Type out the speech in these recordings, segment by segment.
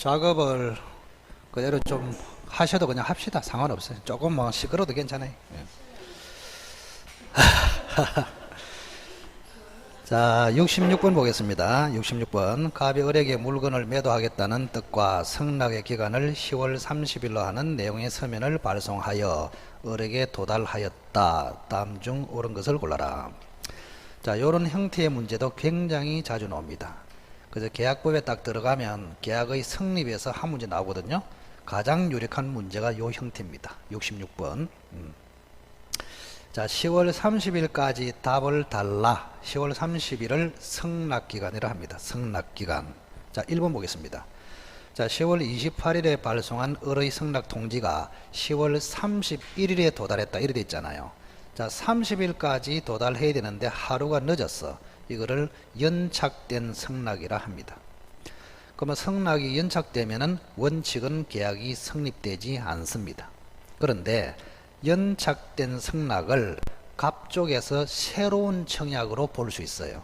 작업을 그대로 좀 하셔도 그냥 합시다. 상관없어요. 조금 뭐 시끄러워도 괜찮아요. 예. 자, 66번 보겠습니다. 66번. 갑이 을에게 물건을 매도하겠다는 뜻과 승낙의 기간을 10월 30일로 하는 내용의 서면을 발송하여 을에게 도달하였다. 다음 중 옳은 것을 골라라. 자, 요런 형태의 문제도 굉장히 자주 나옵니다. 그래서 계약법에 딱 들어가면 계약의 성립에서 한 문제 나오거든요. 가장 유력한 문제가 요 형태입니다. 66번. 자, 10월 30일까지 답을 달라. 10월 30일을 승낙기간이라 합니다. 승낙기간. 자, 1번 보겠습니다. 자, 10월 28일에 발송한 을의 승낙 통지가 10월 31일에 도달했다. 이렇게 돼 있잖아요. 자, 30일까지 도달해야 되는데 하루가 늦었어. 이거를 연착된 승낙이라 합니다. 그러면 승낙이 연착되면은 원칙은 계약이 성립되지 않습니다. 그런데 연착된 승낙을 갑 쪽에서 새로운 청약으로 볼 수 있어요.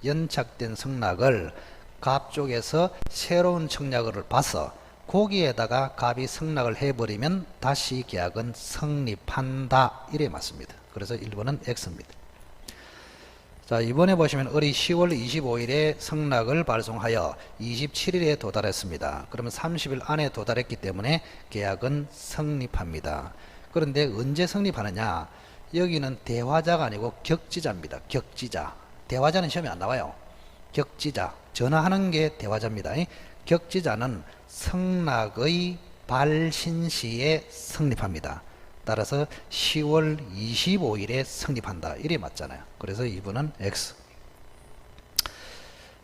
연착된 승낙을 갑 쪽에서 새로운 청약을 봐서 거기에다가 갑이 승낙을 해버리면 다시 계약은 성립한다. 이래 맞습니다. 그래서 1번은 X입니다. 자, 이번에 보시면 을이 10월 25일에 승낙을 발송하여 27일에 도달했습니다. 그러면 30일 안에 도달했기 때문에 계약은 성립합니다. 그런데 언제 성립하느냐? 여기는 대화자가 아니고 격지자입니다. 격지자. 대화자는 시험에 안 나와요. 격지자. 전화하는 게 대화자입니다. 격지자는 승낙의 발신 시에 성립합니다. 따라서 10월 25일에 성립한다. 이래 맞잖아요. 그래서 2번은 X.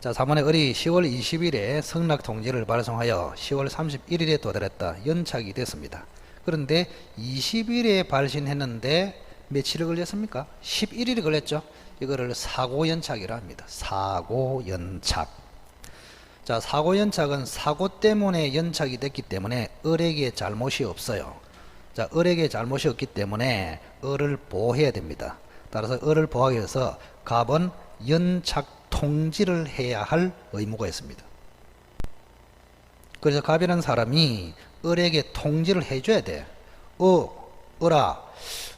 자, 3번에 을이 10월 20일에 승낙 통지를 발송하여 10월 31일에 도달했다. 연착이 됐습니다. 그런데 20일에 발신했는데 며칠이 걸렸습니까? 11일이 걸렸죠. 이거를 사고연착이라 합니다. 사고연착. 자, 사고연착은 사고 때문에 연착이 됐기 때문에 을에게 잘못이 없어요. 자, 을에게 잘못이 없기 때문에 을을 보호해야 됩니다. 따라서 을을 보호하기 위해서 갑은 연착 통지를 해야 할 의무가 있습니다. 그래서 갑이라는 사람이 을에게 통지를 해줘야 돼. 을아,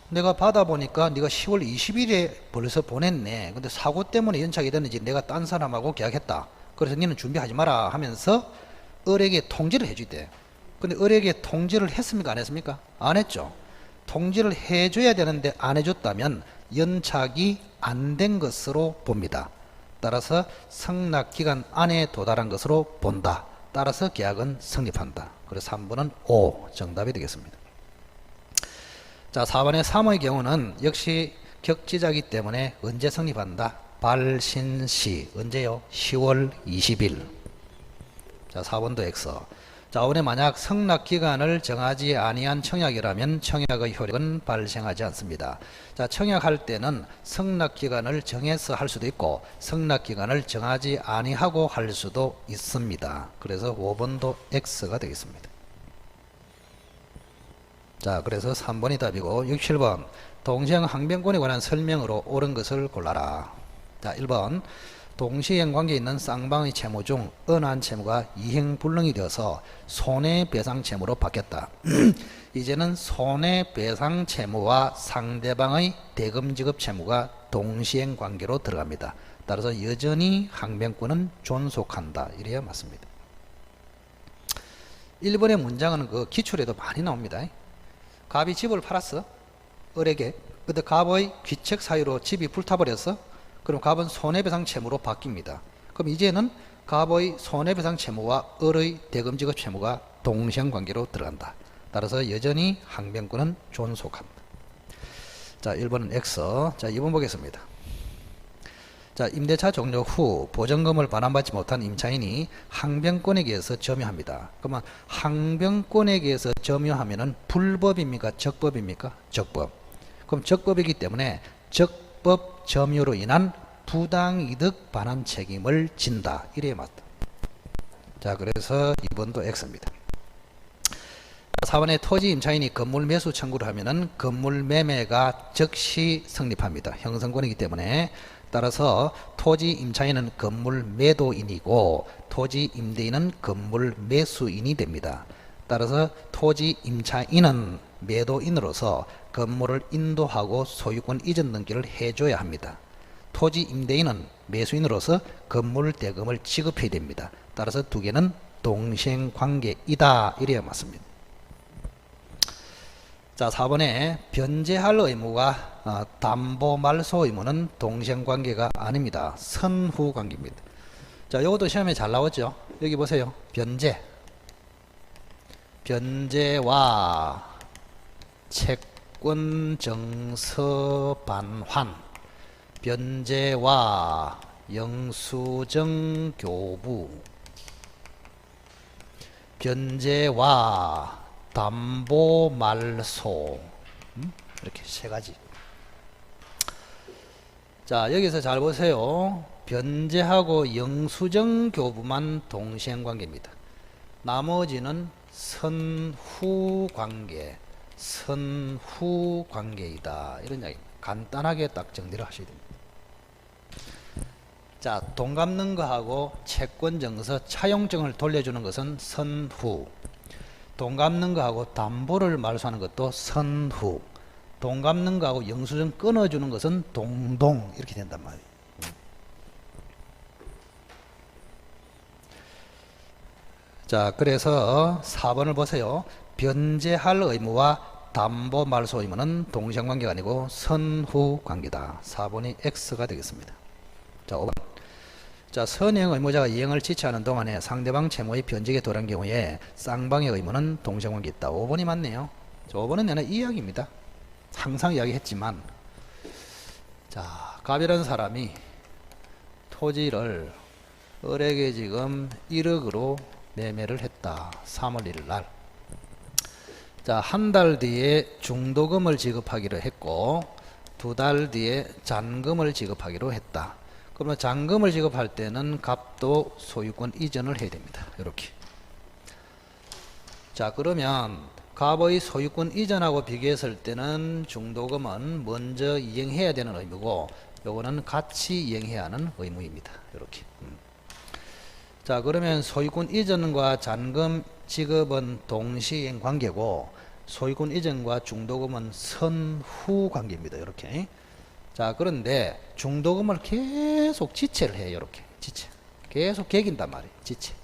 내가 받아보니까 네가 10월 20일에 벌써 보냈네. 근데 사고 때문에 연착이 됐는지 내가 딴 사람하고 계약했다. 그래서 너는 준비하지 마라 하면서 을에게 통지를 해줘야 돼. 근데 을에게 통지를 했습니까? 안 했습니까? 안 했죠. 통지를 해줘야 되는데 안 해줬다면 연착이 안 된 것으로 봅니다. 따라서 승낙기간 안에 도달한 것으로 본다. 따라서 계약은 성립한다. 그래서 3번은 O 정답이 되겠습니다. 자, 4번의 3의 경우는 역시 격지자이기 때문에 언제 성립한다? 발신시. 언제요? 10월 20일. 자, 4번도 X. 자, 5번에 만약 승낙기간을 정하지 아니한 청약이라면 청약의 효력은 발생하지 않습니다. 자, 청약할 때는 승낙기간을 정해서 할 수도 있고 승낙기간을 정하지 아니하고 할 수도 있습니다. 그래서 5번도 X가 되겠습니다. 자, 그래서 3번이 답이고 67번 동시행 항변권에 관한 설명으로 옳은 것을 골라라. 자, 1번 동시행 관계에 있는 쌍방의 채무 중 어느 한 채무가 이행불능이 되어서 손해배상 채무로 바뀌었다. 이제는 손해배상 채무와 상대방의 대금지급 채무가 동시행 관계로 들어갑니다. 따라서 여전히 항변권은 존속한다. 이래야 맞습니다. 1번의 문장은 그 기출에도 많이 나옵니다. 갑이 집을 팔았어. 을에게. 근데 갑의 귀책 사유로 집이 불타버렸어. 그럼 갑은 손해배상 채무로 바뀝니다. 그럼 이제는 갑의 손해배상 채무와 을의 대금지급 채무가 동시행관계로 들어간다. 따라서 여전히 항변권은 존속합니다. 자, 1번은 X. 자, 2번 보겠습니다. 자, 임대차 종료 후 보전금을 반환받지 못한 임차인이 항변권에게 의해서 점유합니다. 그러면 항변권에게 의해서 점유하면은 불법입니까? 적법입니까? 적법. 그럼 적법이기 때문에 적법 점유로 인한 부당이득 반환 책임을 진다. 이래야 맞다. 자, 그래서 2번도 X입니다. 4번에 토지 임차인이 건물 매수 청구를 하면은 건물 매매가 즉시 성립합니다. 형성권이기 때문에 따라서 토지 임차인은 건물 매도인이고 토지 임대인은 건물 매수인이 됩니다. 따라서 토지 임차인은 매도인으로서 건물을 인도하고 소유권 이전 등기를 해줘야 합니다. 토지 임대인은 매수인으로서 건물 대금을 지급해야 됩니다. 따라서 두 개는 동생관계이다 이래야 맞습니다. 자, 4번에 변제할 의무가 담보 말소 의무는 동생관계가 아닙니다. 선후관계입니다. 자, 이것도 시험에 잘 나왔죠. 여기 보세요. 변제와 채권 정서 반환, 변제와 영수증 교부, 변제와 담보 말소, 이렇게 세 가지. 자, 여기서 잘 보세요. 변제하고 영수증 교부만 동생관계입니다. 나머지는 선후관계이다 이런 이야기입니다. 간단하게 딱 정리를 하셔야 됩니다. 자, 돈 갚는 거하고 채권증서 차용증을 돌려주는 것은 선후, 돈 갚는 거하고 담보를 말소하는 것도 선후, 돈 갚는 거하고 영수증 끊어주는 것은 동동 이렇게 된단 말이에요. 자, 그래서 4번을 보세요. 변제할 의무와 담보 말소 의무는 동생관계가 아니고 선후관계다. 4번이 X가 되겠습니다. 자, 5번. 자, 선행 의무자가 이행을 지체하는 동안에 상대방 채무의 변제에 도래한 경우에 쌍방의 의무는 동생관계 있다. 5번이 맞네요. 자, 5번은 내가 이야기입니다. 항상 이야기했지만, 자, 갑이라는 사람이 토지를 을에게 지금 1억으로 매매를 했다. 3월 1일 날. 자, 한 달 뒤에 중도금을 지급하기로 했고 2달 뒤에 잔금을 지급하기로 했다. 그러면 잔금을 지급할 때는 갑도 소유권 이전을 해야 됩니다. 이렇게. 자, 그러면 갑의 소유권 이전하고 비교했을 때는 중도금은 먼저 이행해야 되는 의무고 요거는 같이 이행해야 하는 의무입니다. 이렇게. 자, 그러면 소유권 이전과 잔금 지급은 동시이행 관계고 소유권 이전과 중도금은 선후 관계입니다. 이렇게. 자, 그런데 중도금을 계속 지체를 해요. 이렇게. 지체. 계속 개긴단 말이에요. 지체.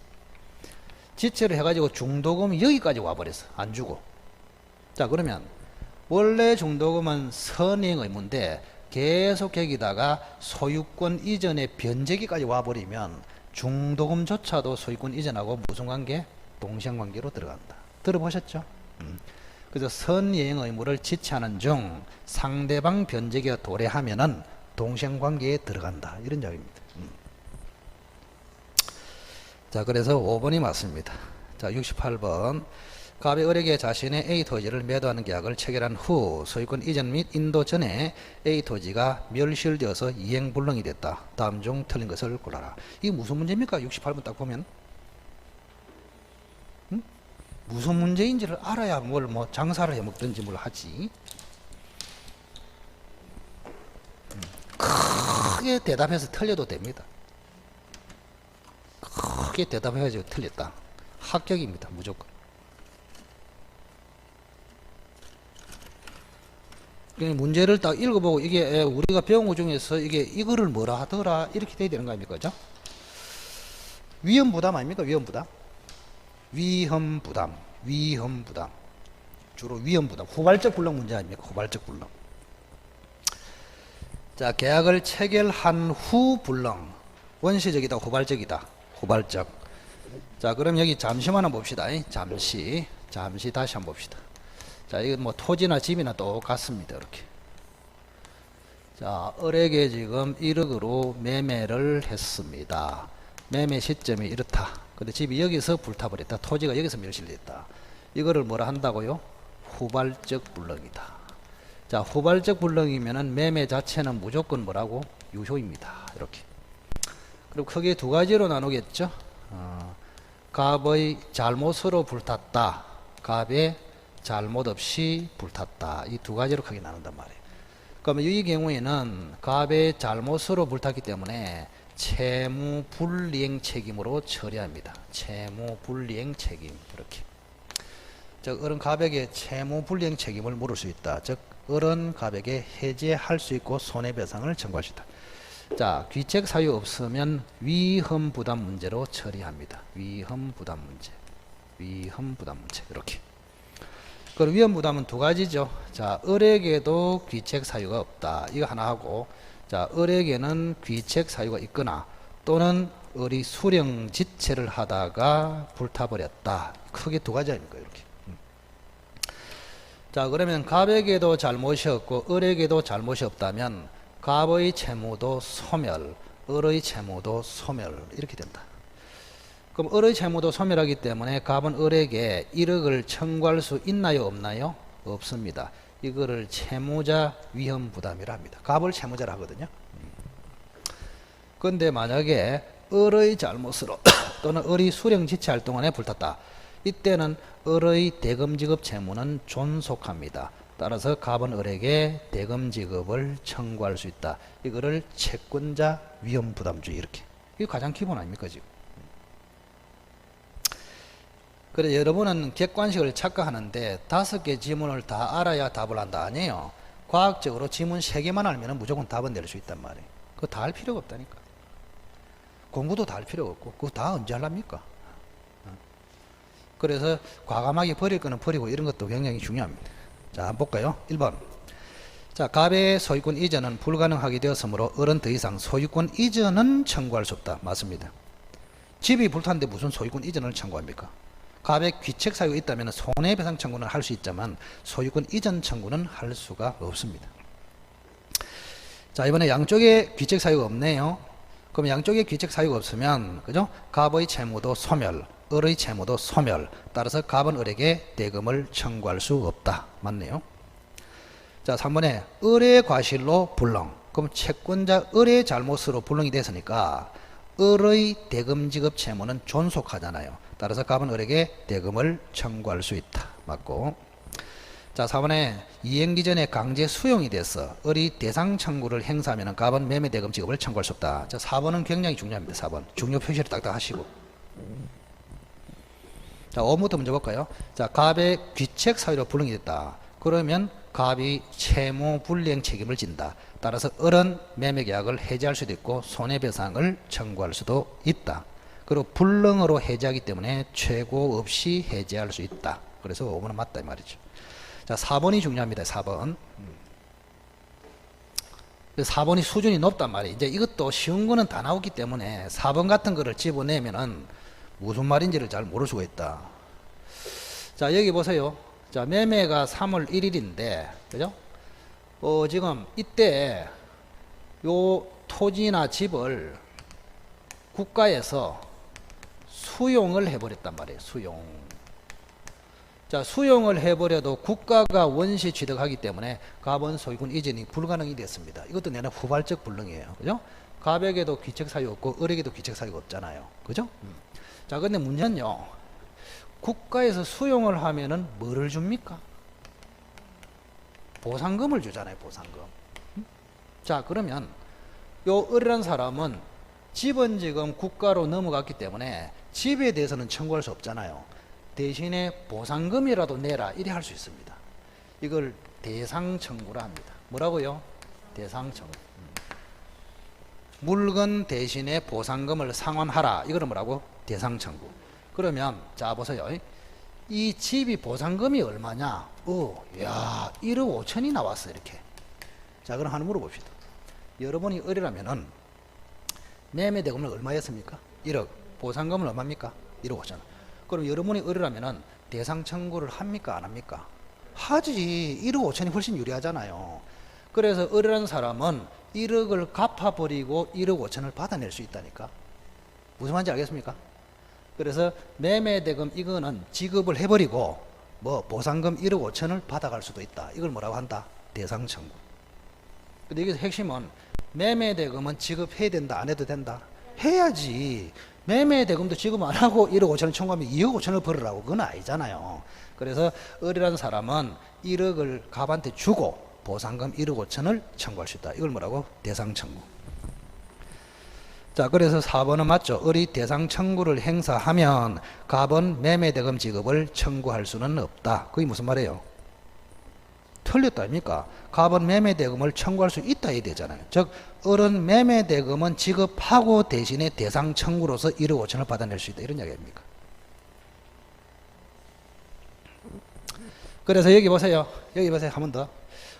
지체를 해가지고 중도금이 여기까지 와버렸어. 안 주고. 자, 그러면 원래 중도금은 선행 의무인데 계속 개기다가 소유권 이전의 변제기까지 와버리면 중도금조차도 소유권 이전하고 무슨 관계? 동생관계로 들어간다. 들어보셨죠? 그래서 선이행 의무를 지체하는 중 상대방 변제기가 도래하면은 동생관계에 들어간다. 이런 이야기입니다. 자, 그래서 5번이 맞습니다. 자, 68번. 갑이 을에게 자신의 A 토지를 매도하는 계약을 체결한 후 소유권 이전 및 인도 전에 A 토지가 멸실되어서 이행불능이 됐다. 다음 중 틀린 것을 골라라. 이게 무슨 문제입니까? 68번 딱 보면. 무슨 문제인지를 알아야 뭘 뭐 장사를 해먹든지 뭘 하지. 크게 대답해서 틀려도 됩니다. 크게 대답해가지고 틀렸다. 합격입니다. 무조건. 문제를 딱 읽어보고 이게 우리가 배운 것 중에서 이게 이거를 뭐라 하더라 이렇게 돼야 되는 거 아닙니까? 그죠? 위험부담 아닙니까? 위험부담. 주로 위험부담. 후발적 불능 문제 아닙니까? 후발적 불능. 자, 계약을 체결한 후 불능. 원시적이다, 후발적이다. 후발적. 자, 그럼 여기 잠시만 한번 봅시다. 잠시 다시 한번 봅시다. 자, 이건 뭐 토지나 집이나 똑같습니다. 이렇게. 자, 을에게 지금 1억으로 매매를 했습니다. 매매 시점이 이렇다. 근데 집이 여기서 불타버렸다. 토지가 여기서 멸실됐다. 이거를 뭐라 한다고요? 후발적 불능이다. 자, 후발적 불능이면은 매매 자체는 무조건 뭐라고? 유효입니다. 이렇게. 그리고 크게 두 가지로 나누겠죠. 갑의 잘못으로 불탔다. 갑의 잘못 없이 불탔다. 이 두 가지로 크게 나눈단 말이에요. 그러면 이 경우에는 갑의 잘못으로 불탔기 때문에 채무 불이행 책임으로 처리합니다. 채무 불이행 책임. 이렇게. 즉 어른 갑에게 채무 불이행 책임을 물을 수 있다. 즉 어른 갑에게 해제할 수 있고 손해배상을 청구할 수 있다. 자, 귀책 사유 없으면 위험 부담 문제로 처리합니다. 위험 부담 문제. 위험 부담 문제. 이렇게. 그럼 위험 부담은 두 가지죠. 자, 을에게도 귀책 사유가 없다. 이거 하나 하고, 자, 을에게는 귀책 사유가 있거나 또는 을이 수령 지체를 하다가 불타버렸다. 크게 두 가지 아닙니까? 이렇게. 자, 그러면 갑에게도 잘못이 없고 을에게도 잘못이 없다면 갑의 채무도 소멸, 을의 채무도 소멸 이렇게 된다. 그럼 을의 채무도 소멸하기 때문에 갑은 을에게 1억을 청구할 수 있나요? 없나요? 없습니다. 이거를 채무자 위험 부담이라 합니다. 갑을 채무자라 하거든요. 그런데 만약에 을의 잘못으로 또는 을이 수령 지체할 동안에 불탔다. 이때는 을의 대금 지급 채무는 존속합니다. 따라서 갑은 을에게 대금 지급을 청구할 수 있다. 이거를 채권자 위험 부담주의 이렇게. 이게 가장 기본 아닙니까 지금? 그래서 여러분은 객관식을 착각하는데 5개 지문을 다 알아야 답을 한다 아니에요. 과학적으로 지문 3개만 알면 무조건 답은 낼 수 있단 말이에요. 그거 다 할 필요가 없다니까. 공부도 다 할 필요가 없고 그거 다 언제 하랍니까? 그래서 과감하게 버릴 거는 버리고 이런 것도 굉장히 중요합니다. 자, 한번 볼까요? 1번. 자, 갑의 소유권 이전은 불가능하게 되었으므로 을은 더 이상 소유권 이전은 청구할 수 없다. 맞습니다. 집이 불탔는데 무슨 소유권 이전을 청구합니까? 갑의 귀책 사유가 있다면 손해배상 청구는 할 수 있지만 소유권 이전 청구는 할 수가 없습니다. 자, 이번에 양쪽에 귀책 사유가 없네요. 그럼 양쪽에 귀책 사유가 없으면 그죠? 갑의 채무도 소멸, 을의 채무도 소멸. 따라서 갑은 을에게 대금을 청구할 수 없다. 맞네요. 자, 3번에 을의 과실로 불능. 그럼 채권자 을의 잘못으로 불능이 됐으니까 을의 대금 지급 채무는 존속하잖아요. 따라서 갑은 을에게 대금을 청구할 수 있다. 맞고. 자, 4번에 이행기 전에 강제 수용이 돼서 을이 대상 청구를 행사하면 갑은 매매 대금 지급을 청구할 수 없다. 자, 4번은 굉장히 중요합니다. 4번. 중요 표시를 딱딱 하시고. 자, 5번부터 먼저 볼까요? 자, 갑의 귀책 사유로 불능이 됐다. 그러면 갑이 채무 불이행 책임을 진다. 따라서 을은 매매 계약을 해지할 수도 있고 손해배상을 청구할 수도 있다. 그리고 불능으로 해지하기 때문에 최고 없이 해지할 수 있다. 그래서 5번은 맞다 이 말이죠. 자, 4번이 중요합니다. 4번. 4번이 수준이 높단 말이에요. 이제 이것도 쉬운 거는 다 나오기 때문에 4번 같은 거를 집어내면은 무슨 말인지를 잘 모를 수가 있다. 자, 여기 보세요. 자, 매매가 3월 1일인데, 그죠? 지금 이때 요 토지나 집을 국가에서 수용을 해버렸단 말이에요. 수용. 자, 수용을 해버려도 국가가 원시 취득하기 때문에 갑은 소유권 이전이 불가능이 됐습니다. 이것도 내는 후발적 불능이에요. 그죠? 갑에게도 귀책 사유 없고 을에게도 귀책 사유가 없잖아요. 그죠? 자, 근데 문제는요. 국가에서 수용을 하면은 뭐를 줍니까? 보상금을 주잖아요. 보상금. 자, 그러면 요 을이라는 사람은 집은 지금 국가로 넘어갔기 때문에 집에 대해서는 청구할 수 없잖아요. 대신에 보상금이라도 내라 이래 할 수 있습니다. 이걸 대상 청구라 합니다. 뭐라고요? 대상 청구. 물건 대신에 보상금을 상환하라. 이거는 뭐라고? 대상 청구. 그러면 자 보세요. 이 집이 보상금이 얼마냐? 야 1억 5천이 나왔어 이렇게. 자, 그럼 하나 물어봅시다. 여러분이 을이라면은 매매 대금을 얼마였습니까? 1억. 보상금은 얼마입니까? 1억 5천. 그럼 여러분이 을이라면은 대상 청구를 합니까? 안 합니까? 하지. 1억 5천이 훨씬 유리하잖아요. 그래서 을이라는 사람은 1억을 갚아버리고 1억 5천을 받아낼 수 있다니까. 무슨 말인지 알겠습니까? 그래서 매매대금 이거는 지급을 해버리고 뭐 보상금 1억 5천을 받아갈 수도 있다. 이걸 뭐라고 한다? 대상 청구. 근데 여기서 핵심은 매매대금은 지급해야 된다, 안 해도 된다? 해야지. 매매대금도 지급 안 하고 1억 5천을 청구하면 2억 5천을 벌으라고. 그건 아니잖아요. 그래서 을이라는 사람은 1억을 갑한테 주고 보상금 1억 5천을 청구할 수 있다. 이걸 뭐라고? 대상 청구. 자, 그래서 4번은 맞죠. 을이 대상 청구를 행사하면 갑은 매매대금 지급을 청구할 수는 없다. 그게 무슨 말이에요? 틀렸다 아닙니까? 갑은 매매대금을 청구할 수 있다 해야 되잖아요. 즉 을은 매매대금은 지급하고 대신에 대상 청구로서 1억 5천을 받아낼 수 있다. 이런 이야기입니까? 그래서 여기 보세요. 여기 보세요. 한 번 더.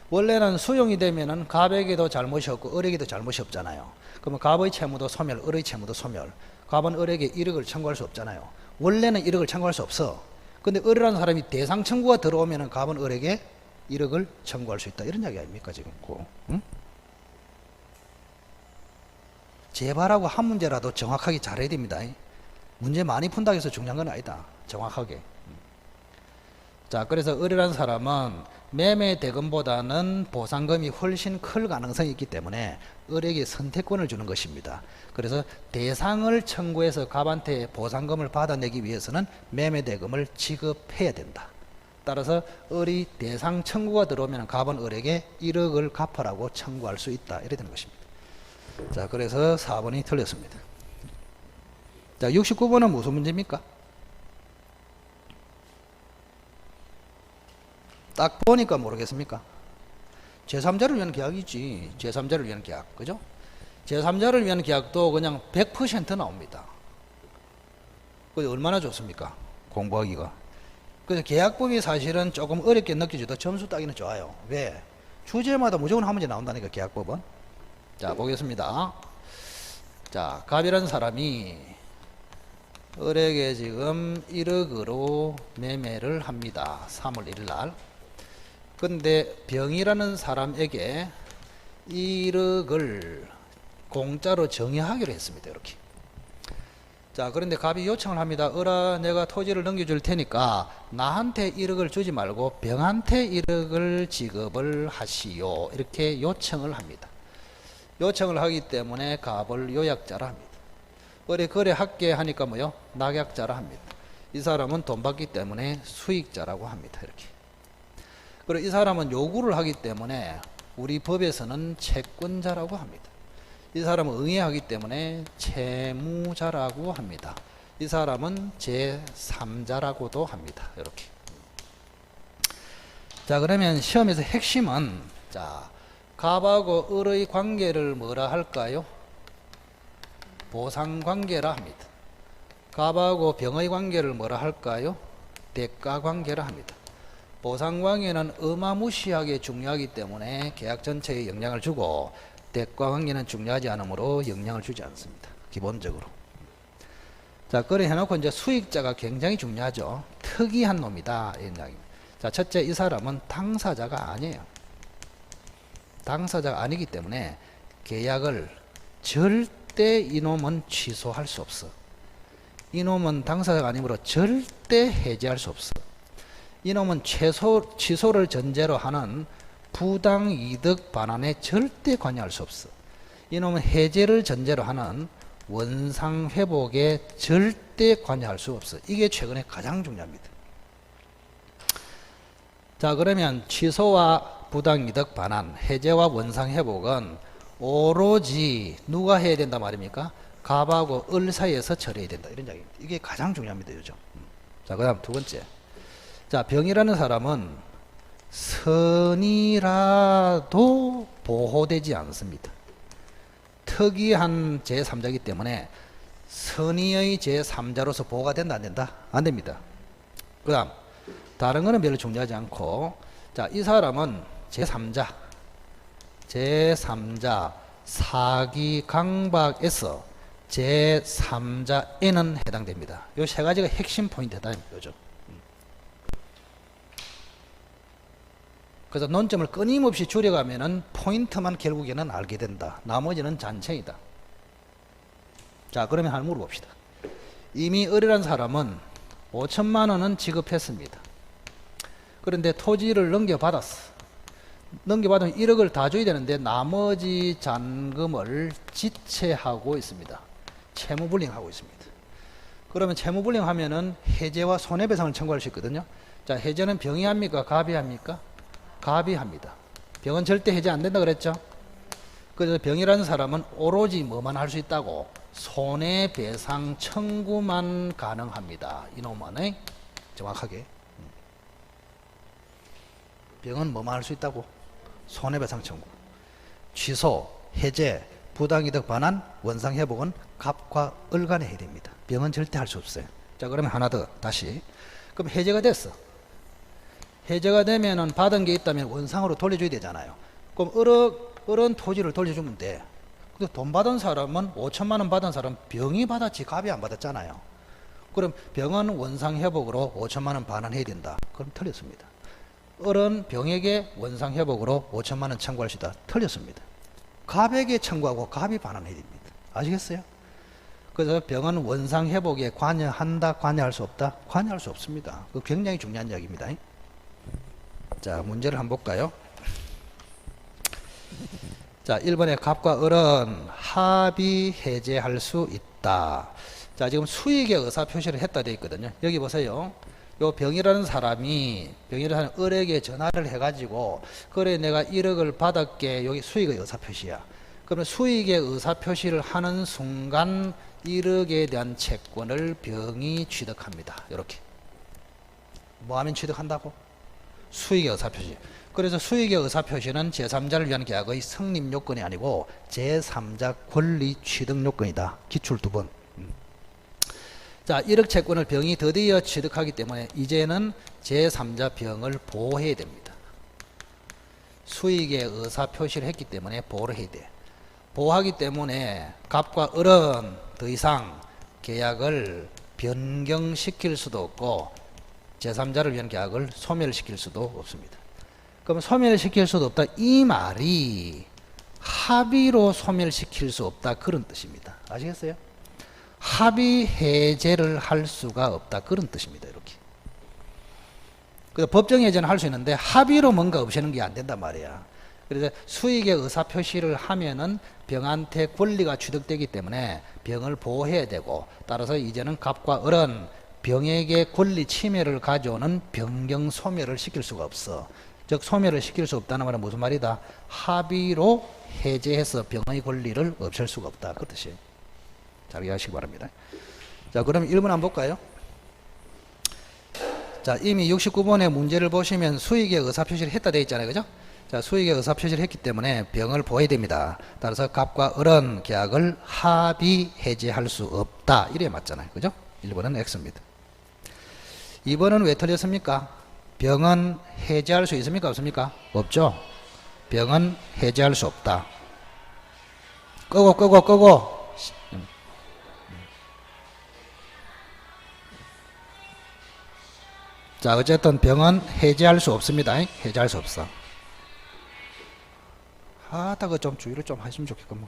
원래는 수용이 되면은 갑에게도 잘못이 없고 을에게도 잘못이 없잖아요. 그러면 갑의 채무도 소멸, 을의 채무도 소멸. 갑은 을에게 1억을 청구할 수 없잖아요. 원래는 1억을 청구할 수 없어. 근데 을이라는 사람이 대상 청구가 들어오면은 갑은 을에게 1억을 청구할 수 있다. 이런 이야기 아닙니까 지금? 응? 제발하고 한 문제라도 정확하게 잘해야 됩니다. 문제 많이 푼다고 해서 중요한 건 아니다. 정확하게. 자, 그래서 을이라는 사람은 매매 대금보다는 보상금이 훨씬 클 가능성이 있기 때문에 을에게 선택권을 주는 것입니다. 그래서 대상을 청구해서 갑한테 보상금을 받아내기 위해서는 매매 대금을 지급해야 된다. 따라서 을이 대상 청구가 들어오면 갑은 을에게 1억을 갚으라고 청구할 수 있다. 이렇게 되는 것입니다. 자, 그래서 4번이 틀렸습니다. 자, 69번은 무슨 문제입니까? 딱 보니까 모르겠습니까? 제3자를 위한 계약이지. 제3자를 위한 계약. 그죠? 제3자를 위한 계약도 그냥 100% 나옵니다. 그게 얼마나 좋습니까? 공부하기가. 그래서 계약법이 사실은 조금 어렵게 느껴져도 점수 따기는 좋아요. 왜? 주제마다 무조건 한 문제 나온다니까, 계약법은. 자, 보겠습니다. 자, 갑이라는 사람이 을에게 지금 1억으로 매매를 합니다. 3월 1일 날. 근데 병이라는 사람에게 1억을 공짜로 정의하기로 했습니다. 이렇게. 자, 그런데 갑이 요청을 합니다. 을아, 내가 토지를 넘겨줄 테니까 나한테 1억을 주지 말고 병한테 1억을 지급을 하시오. 이렇게 요청을 합니다. 요청을 하기 때문에 갑을 요약자라 합니다. 을이 거래할게 하니까 뭐요? 낙약자라 합니다. 이 사람은 돈 받기 때문에 수익자라고 합니다. 이렇게. 그리고 이 사람은 요구를 하기 때문에 우리 법에서는 채권자라고 합니다. 이 사람은 응해하기 때문에 채무자라고 합니다. 이 사람은 제3자라고도 합니다. 이렇게. 자, 그러면 시험에서 핵심은, 자, 갑하고 을의 관계를 뭐라 할까요? 보상관계라 합니다. 갑하고 병의 관계를 뭐라 할까요? 대가관계라 합니다. 보상관계는 어마무시하게 중요하기 때문에 계약 전체에 영향을 주고 대가관계는 중요하지 않으므로 영향을 주지 않습니다. 기본적으로. 자, 그래 해놓고 이제 수익자가 굉장히 중요하죠. 특이한 놈이다. 이런 이야기입니다. 자, 첫째, 이 사람은 당사자가 아니에요. 당사자가 아니기 때문에 계약을 절대 이놈은 취소할 수 없어. 이놈은 당사자가 아니므로 절대 해지할 수 없어. 이놈은 취소를 전제로 하는 부당이득 반환에 절대 관여할 수 없어. 이놈은 해제를 전제로 하는 원상회복에 절대 관여할 수 없어. 이게 최근에 가장 중요합니다. 자, 그러면 취소와 부당이득 반환, 해제와 원상회복은 오로지 누가 해야 된다 말입니까? 갑하고 을 사이에서 처리해야 된다. 이런 이야기입니다. 이게 가장 중요합니다. 요즘. 자, 그 다음 두 번째. 자, 병이라는 사람은 선이라도 보호되지 않습니다. 특이한 제3자이기 때문에 선의의 제3자로서 보호가 된다 안 된다? 안 됩니다. 그 다음 다른 거는 별로 중요하지 않고, 자, 이 사람은 제3자 사기 강박에서 제3자에는 해당됩니다. 이 세 가지가 핵심 포인트다. 요즘. 그래서 논점을 끊임없이 줄여가면은 포인트만 결국에는 알게 된다. 나머지는 잔챙이다. 자, 그러면 한번 물어봅시다. 이미 을이라는 사람은 5천만 원은 지급했습니다. 그런데 토지를 넘겨받았어. 넘겨받으면 1억을 다 줘야 되는데 나머지 잔금을 지체하고 있습니다. 채무불이행하고 있습니다. 그러면 채무불이행하면은 해제와 손해배상을 청구할 수 있거든요. 자, 해제는 병이 합니까? 갑이 합니까? 갑이 합니다. 병은 절대 해제 안 된다 그랬죠. 그래서 병이라는 사람은 오로지 뭐만 할 수 있다고? 손해배상 청구만 가능합니다. 이놈은 정확하게 병은 뭐만 할 수 있다고? 손해배상 청구, 취소, 해제, 부당이득 반환, 원상회복은 갑과 을 간에 해야 됩니다. 병은 절대 할 수 없어요. 자, 그러면 하나 더 다시. 그럼 해제가 됐어. 해제가 되면은 받은 게 있다면 원상으로 돌려줘야 되잖아요. 그럼 을은 토지를 돌려주면 돼. 근데 돈 받은 사람은 5천만 원 받은 사람 병이 받았지 갑이 안 받았잖아요. 그럼 병은 원상회복으로 5천만 원 반환해야 된다. 그럼 틀렸습니다. 을은 병에게 원상회복으로 5천만 원 청구할 수 있다. 틀렸습니다. 갑에게 청구하고 갑이 반환해야 됩니다. 아시겠어요? 그래서 병은 원상회복에 관여한다, 관여할 수 없다? 관여할 수 없습니다. 그 굉장히 중요한 이야기입니다. 자, 문제를 한번 볼까요? 자, 1번에 갑과 을은 합의 해제할 수 있다. 자, 지금 수익의 의사표시를 했다 되어 있거든요. 여기 보세요. 요 병이라는 사람이 을에게 전화를 해가지고 그래 내가 1억을 받았게, 여기 수익의 의사표시야. 그러면 수익의 의사표시를 하는 순간 1억에 대한 채권을 병이 취득합니다. 이렇게 뭐 하면 취득한다고? 수익의 의사표시. 그래서 수익의 의사표시는 제3자를 위한 계약의 성립 요건이 아니고 제3자 권리 취득 요건이다. 기출 2번. 자, 1억 채권을 병이 드디어 취득하기 때문에 이제는 제3자 병을 보호해야 됩니다. 수익의 의사표시를 했기 때문에 보호를 해야 돼. 보호하기 때문에 갑과 을은 더 이상 계약을 변경시킬 수도 없고 제3자를 위한 계약을 소멸시킬 수도 없습니다. 그럼 소멸시킬 수도 없다, 이 말이 합의로 소멸시킬 수 없다, 그런 뜻입니다. 아시겠어요? 합의 해제를 할 수가 없다, 그런 뜻입니다. 이렇게. 그래서 법정 해제는 할 수 있는데 합의로 뭔가 없애는 게 안 된단 말이야. 그래서 수익의 의사표시를 하면은 병한테 권리가 취득되기 때문에 병을 보호해야 되고, 따라서 이제는 갑과 을은 병에게 권리 침해를 가져오는 변경 소멸을 시킬 수가 없어. 즉 소멸을 시킬 수 없다는 말은 무슨 말이다? 합의로 해제해서 병의 권리를 없앨 수가 없다, 그 뜻이에요. 잘 이해하시기 바랍니다. 자, 그럼 1번 한번 볼까요? 자, 이미 69번의 문제를 보시면 수익의 의사표시를 했다 되어 있잖아요. 그죠? 자, 수익의 의사표시를 했기 때문에 병을 보호해야 됩니다. 따라서 갑과 을은 계약을 합의 해제할 수 없다, 이래 맞잖아요. 그죠? 1번은 X입니다. 2번은 왜 틀렸습니까? 병은 해제할 수 있습니까? 없습니까? 없죠? 병은 해제할 수 없다. 끄고. 자, 어쨌든 병은 해제할 수 없습니다. 해제할 수 없어. 그 좀 주의를 좀 하시면 좋겠구만.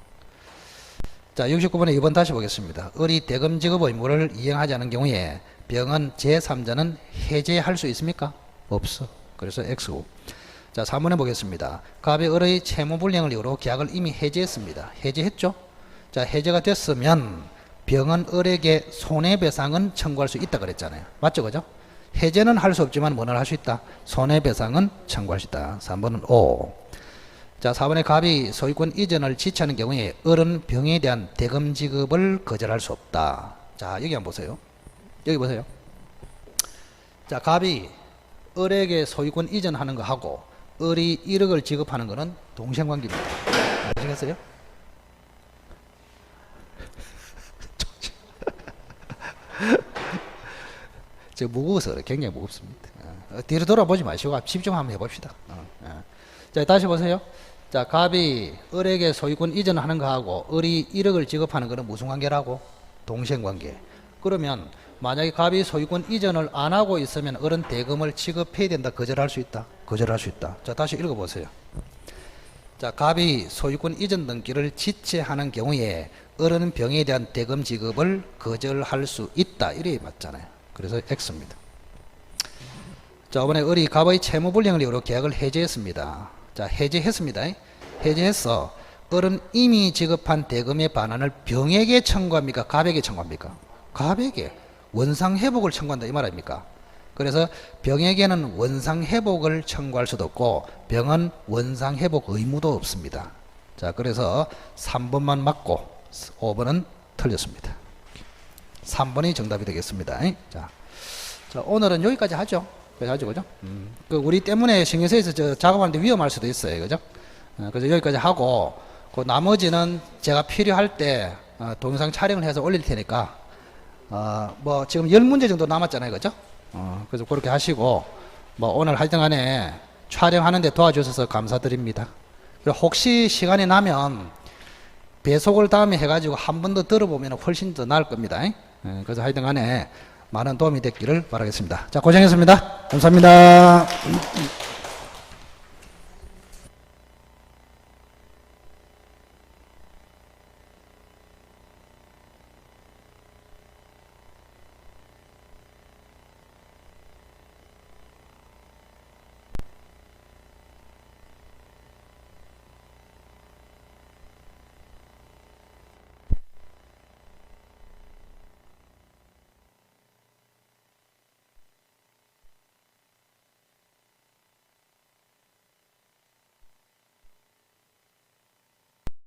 자, 69번에 2번 다시 보겠습니다. 을이 대금 지급 의무를 이행하지 않은 경우에 병은 제3자는 해제할 수 있습니까? 없어. 그래서 X고. 자, 3번에 보겠습니다. 갑이 을의 채무불이행을 이유로 계약을 이미 해제했습니다. 해제했죠? 자, 해제가 됐으면 병은 을에게 손해배상은 청구할 수 있다 그랬잖아요. 맞죠? 그죠? 해제는 할 수 없지만 뭐는 할 수 있다? 손해배상은 청구할 수 있다. 3번은 O. 자, 4번에 갑이 소유권 이전을 지체하는 경우에 을은 병에 대한 대금 지급을 거절할 수 없다. 자, 여기 한번 보세요. 여기 보세요. 자, 갑이 을에게 소유권 이전하는 거 하고 을이 1억을 지급하는 거는 동생관계입니다. 아시겠어요? 저 무거워서 그래. 굉장히 무겁습니다. 뒤로 돌아보지 마시고 집중 한번 해봅시다. 자, 다시 보세요. 자, 갑이 을에게 소유권 이전하는 거하고 을이 1억을 지급하는 거는 무슨 관계라고? 동생관계. 그러면 만약에 갑이 소유권 이전을 안 하고 있으면 을은 대금을 지급해야 된다, 거절할 수 있다? 거절할 수 있다. 자, 다시 읽어보세요. 자, 갑이 소유권 이전 등기를 지체하는 경우에 을은 병에 대한 대금 지급을 거절할 수 있다, 이래 맞잖아요. 그래서 X입니다. 자, 이번에 을이 갑의 채무불이행을 이유로 계약을 해제했습니다. 자, 해제했습니다. 해제했어. 을은 이미 지급한 대금의 반환을 병에게 청구합니까? 갑에게 청구합니까? 갑에게 원상회복을 청구한다, 이 말 아닙니까? 그래서 병에게는 원상 회복을 청구할 수도 없고 병은 원상 회복 의무도 없습니다. 자, 그래서 3번만 맞고 5번은 틀렸습니다. 3번이 정답이 되겠습니다. 자, 오늘은 여기까지 하죠. 그죠? 그 우리 때문에 신경쓰여서 저 작업하는데 위험할 수도 있어요. 그죠? 그래서 여기까지 하고, 그 나머지는 제가 필요할 때 동영상 촬영을 해서 올릴 테니까, 뭐 지금 10문제 정도 남았잖아요. 그죠? 그래서 그렇게 하시고, 뭐 오늘 하여튼 간에 촬영하는데 도와주셔서 감사드립니다. 그리고 혹시 시간이 나면 배속을 다음에 해가지고 한 번 더 들어보면 훨씬 더 나을 겁니다. 그래서 하여튼 간에 많은 도움이 됐기를 바라겠습니다. 자, 고생했습니다. 감사합니다.